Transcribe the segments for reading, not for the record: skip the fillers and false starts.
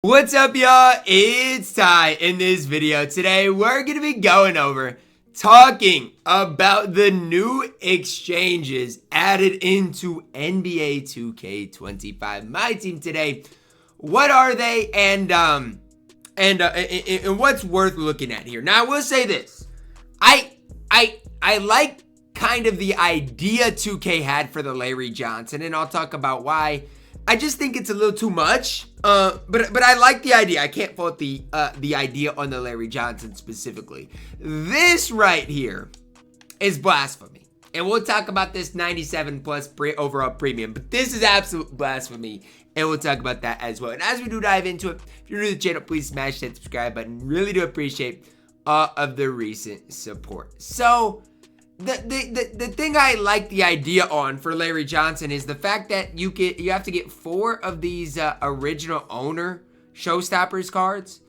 What's up, y'all? It's Ty. In this video today, we're going to be going over talking about the new exchanges added into NBA 2K25. My team today, what are they and what's worth looking at here? Now, I will say this. I like kind of the idea 2K had for the Larry Johnson, and I'll talk about why. I just think it's a little too much, but I like the idea. I can't fault the idea on the Larry Johnson specifically. This right here is blasphemy, and we'll talk about this 97 plus overall premium. But this is absolute blasphemy, and we'll talk about that as well. And as we do dive into it, if you're new to the channel, please smash that subscribe button. Really do appreciate all of the recent support. So the thing I like the idea on for Larry Johnson is the fact that you have to get 4 of these original owner showstoppers cards,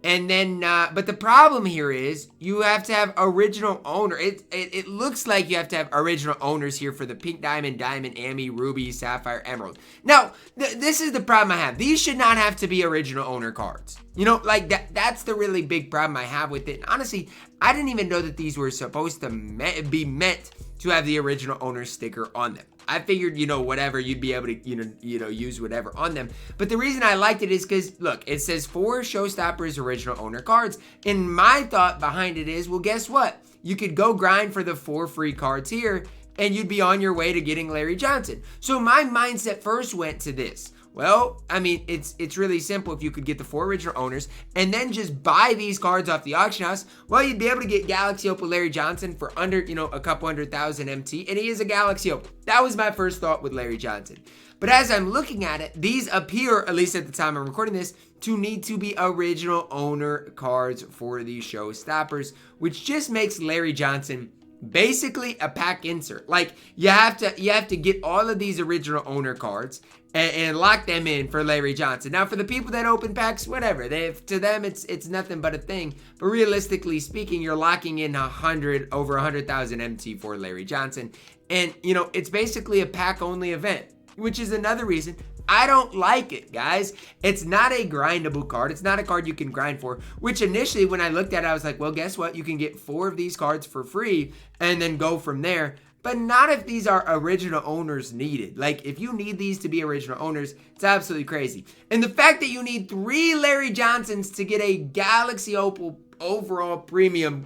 and then but the problem here is you have to have original owner. It looks like you have to have original owners here for the pink diamond, Ami, ruby, sapphire, emerald. Now this is the problem I have. These should not have to be original owner cards. You know, like that's the really big problem I have with it. And honestly, I didn't even know that these were supposed to be meant to have the original owner sticker on them. I figured, whatever, you'd be able to, use whatever on them. But the reason I liked it is because, look, it says 4 showstoppers original owner cards. And my thought behind it is, well, guess what? You could go grind for the 4 free cards here, and you'd be on your way to getting Larry Johnson. So my mindset first went to this. Well, I mean, it's really simple. If you could get the 4 original owners and then just buy these cards off the auction house, well, you'd be able to get Galaxy Opal Larry Johnson for under, a couple 100,000 MT, and he is a Galaxy Opal. That was my first thought with Larry Johnson. But as I'm looking at it, these appear, at least at the time I'm recording this, to need to be original owner cards for these showstoppers, which just makes Larry Johnson basically a pack insert. Like you have to get all of these original owner cards and lock them in for Larry Johnson. Now for the people that open packs, whatever, to them it's nothing but a thing. But realistically speaking, you're locking in over 100,000 MT for Larry Johnson, and it's basically a pack only event, which is another reason I don't like it, guys. It's not a grindable card. It's not a card you can grind for, which initially when I looked at it, I was like, well, guess what? You can get 4 of these cards for free and then go from there. But not if these are original owners needed. Like, if you need these to be original owners, it's absolutely crazy. And the fact that you need 3 Larry Johnsons to get a Galaxy Opal overall premium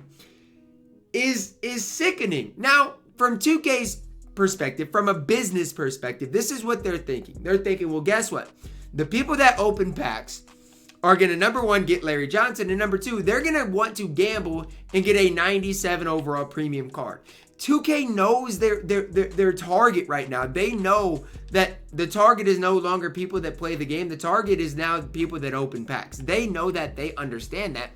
is sickening. Now, from 2K's perspective, from a business perspective, this is what they're thinking. They're thinking, well, guess what? The people that open packs are going to, number 1, get Larry Johnson, and number 2, they're going to want to gamble and get a 97 overall premium card. 2K knows their target right now. They know that the target is no longer people that play the game. The target is now people that open packs. They know that. They understand that.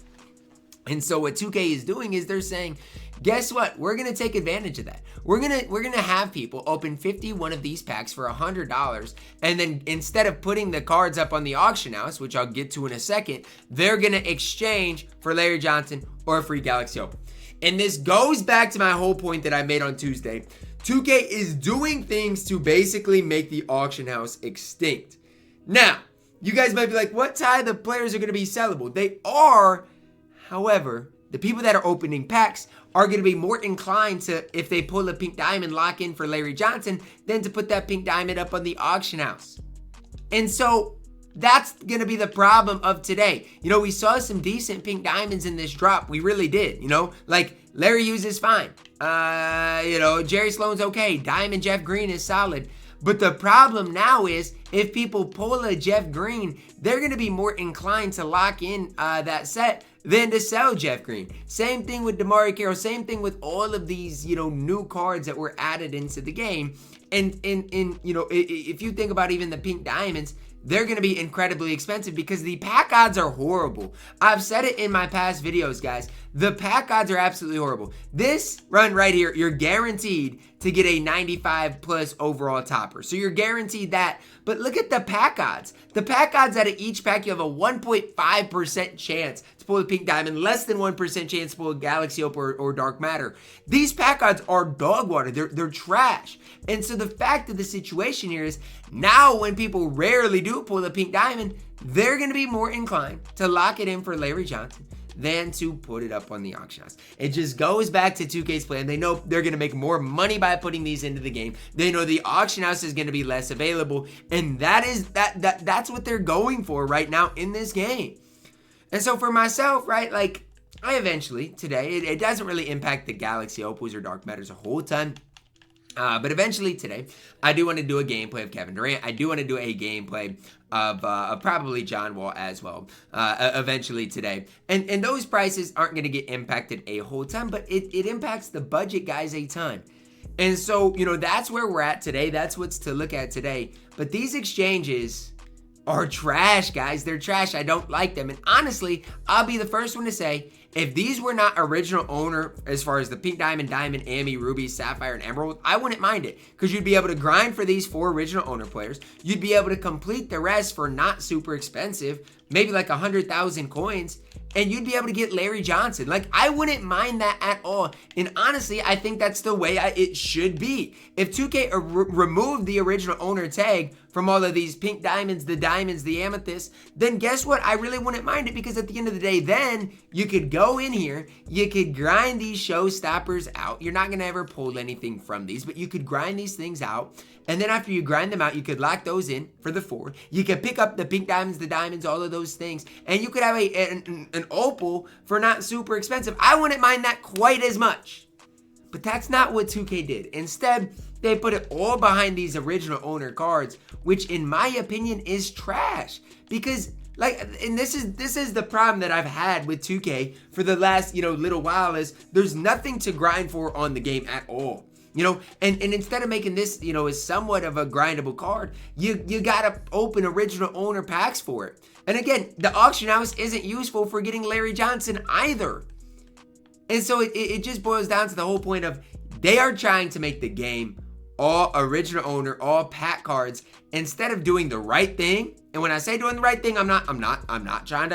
And so what 2K is doing is they're saying, guess what? We're going to take advantage of that. We're going to have people open 51 of these packs for $100, and then instead of putting the cards up on the auction house, which I'll get to in a second, they're going to exchange for Larry Johnson or a free Galaxy Opal. And this goes back to my whole point that I made on Tuesday. 2K is doing things to basically make the auction house extinct. Now, you guys might be like, what, Ty? The players are going to be sellable. They are. However, the people that are opening packs are going to be more inclined to, if they pull a pink diamond, lock in for Larry Johnson, than to put that pink diamond up on the auction house. And so that's going to be the problem of today. We saw some decent pink diamonds in this drop. We really did. Like Larry Hughes is fine. Jerry Sloan's okay. Diamond Jeff Green is solid. But the problem now is if people pull a Jeff Green, they're going to be more inclined to lock in that set than to sell Jeff Green. Same thing with DeMarcus Cousins. Same thing with all of these, new cards that were added into the game. And if you think about even the pink diamonds, they're going to be incredibly expensive because the pack odds are horrible. I've said it in my past videos, guys. The pack odds are absolutely horrible. This run right here, you're guaranteed to get a 95 plus overall topper. So you're guaranteed that. But look at the pack odds. The pack odds out of each pack, you have a 1.5% chance to pull a pink diamond, less than 1% chance to pull a galaxy opal or dark matter. These pack odds are dog water. They're trash. And so the fact of the situation here is now when people rarely do pull a pink diamond, they're going to be more inclined to lock it in for Larry Johnson than to put it up on the auction house. It just goes back to 2K's plan. They know they're going to make more money by putting these into the game. They know the auction house is going to be less available, and that's what they're going for right now in this game. And so for myself, right, like I eventually today, it doesn't really impact the galaxy opals or dark matters a whole ton. But eventually today, I do want to do a gameplay of Kevin Durant. I do want to do a gameplay of probably John Wall as well, eventually today. And those prices aren't going to get impacted a whole ton, but it impacts the budget guys a ton. And so, you know, that's where we're at today. That's what's to look at today. But these exchanges are trash, guys. They're trash. I don't like them. And honestly, I'll be the first one to say, if these were not original owner, as far as the pink diamond, diamond, Amy, ruby, sapphire, and emerald, I wouldn't mind it. Because you'd be able to grind for these 4 original owner players. You'd be able to complete the rest for not super expensive, maybe like 100,000 coins. And you'd be able to get Larry Johnson. Like, I wouldn't mind that at all. And honestly, I think that's the way it should be. If 2K removed the original owner tag from all of these pink diamonds, the amethyst, then guess what? I really wouldn't mind it, because at the end of the day, then you could go in here, you could grind these showstoppers out. You're not going to ever pull anything from these, but you could grind these things out. And then after you grind them out, you could lock those in for the 4. You could pick up the pink diamonds, the diamonds, all of those things. And you could have an opal for not super expensive. I wouldn't mind that quite as much. But that's not what 2K did. Instead, they put it all behind these original owner cards, which in my opinion is trash. Because like, and this is the problem that I've had with 2K for the last, little while, is there's nothing to grind for on the game at all. And instead of making this, as somewhat of a grindable card, you gotta open original owner packs for it. And again, the auction house isn't useful for getting Larry Johnson either. And so it just boils down to the whole point of they are trying to make the game all original owner, all pack cards, instead of doing the right thing. And when I say doing the right thing, I'm not trying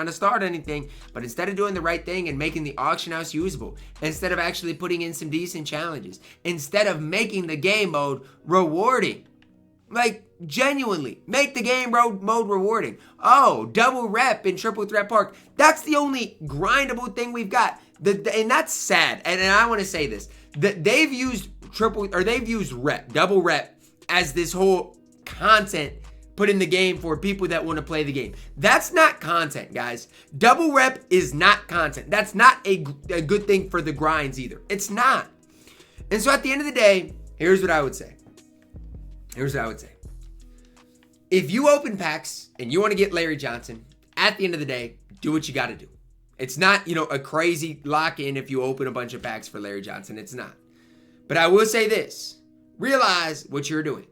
to start anything, but instead of doing the right thing and making the auction house usable, instead of actually putting in some decent challenges, instead of making the game mode rewarding, like genuinely make the game mode rewarding. Oh, double rep in Triple Threat Park. That's the only grindable thing we've got. And that's sad. And I want to say this, that they've used double rep as this whole content put in the game for people that want to play the game. That's not content, guys. Double rep is not content. That's not a good thing for the grinds either. It's not. And so at the end of the day, here's what I would say. If you open packs and you want to get Larry Johnson, at the end of the day, do what you got to do. It's not, a crazy lock-in if you open a bunch of packs for Larry Johnson. It's not. But I will say this. Realize what you're doing.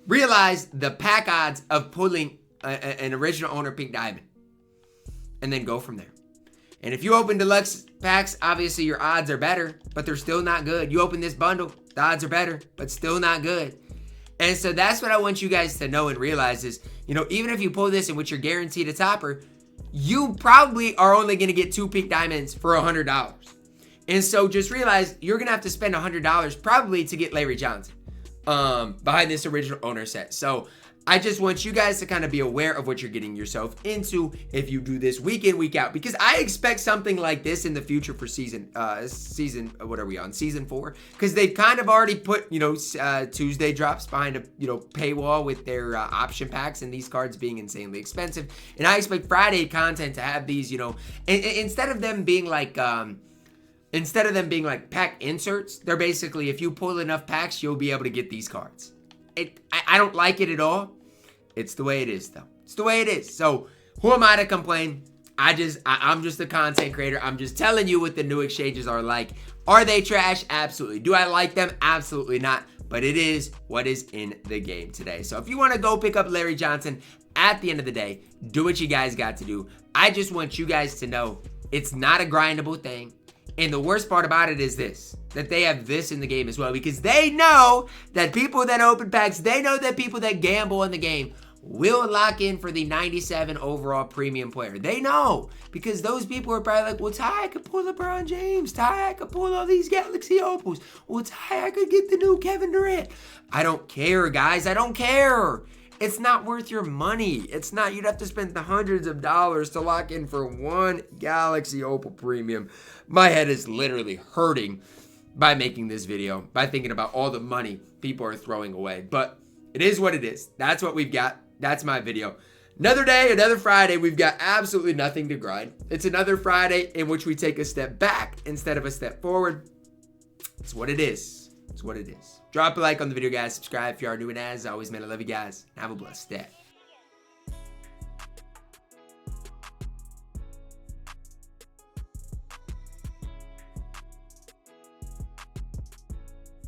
Realize the pack odds of pulling an original owner pink diamond. And then go from there. And if you open deluxe packs, obviously your odds are better, but they're still not good. You open this bundle, the odds are better, but still not good. And so that's what I want you guys to know and realize is, even if you pull this in which you're guaranteed a topper, you probably are only going to get 2 pink diamonds for $100. And so just realize you're going to have to spend $100 probably to get Larry Johnson behind this original owner set. So I just want you guys to kind of be aware of what you're getting yourself into if you do this week in, week out. Because I expect something like this in the future for season, what are we on? Season 4? Because they've kind of already put, Tuesday drops behind a, paywall with their option packs and these cards being insanely expensive. And I expect Friday content to have these, instead of them being like pack inserts, they're basically, if you pull enough packs, you'll be able to get these cards. I don't like it at all. It's the way it is, though. It's the way it is. So who am I to complain? I'm just a content creator. I'm just telling you what the new exchanges are like. Are they trash? Absolutely. Do I like them? Absolutely not. But it is what is in the game today. So if you want to go pick up Larry Johnson, at the end of the day, do what you guys got to do. I just want you guys to know it's not a grindable thing. And the worst part about it is this, that they have this in the game as well, because they know that people that open packs, they know that people that gamble in the game will lock in for the 97 overall premium player. They know, because those people are probably like, well, Ty, I could pull LeBron James. Ty, I could pull all these Galaxy Opals. Well, Ty, I could get the new Kevin Durant. I don't care, guys. I don't care. It's not worth your money. It's not. You'd have to spend the hundreds of dollars to lock in for one Galaxy Opal Premium. My head is literally hurting by making this video, by thinking about all the money people are throwing away. But it is what it is. That's what we've got. That's my video. Another day, another Friday. We've got absolutely nothing to grind. It's another Friday in which we take a step back instead of a step forward. It's what it is. It's what it is. Drop a like on the video, guys. Subscribe if you are new. And as always, man, I love you guys. Have a blessed day.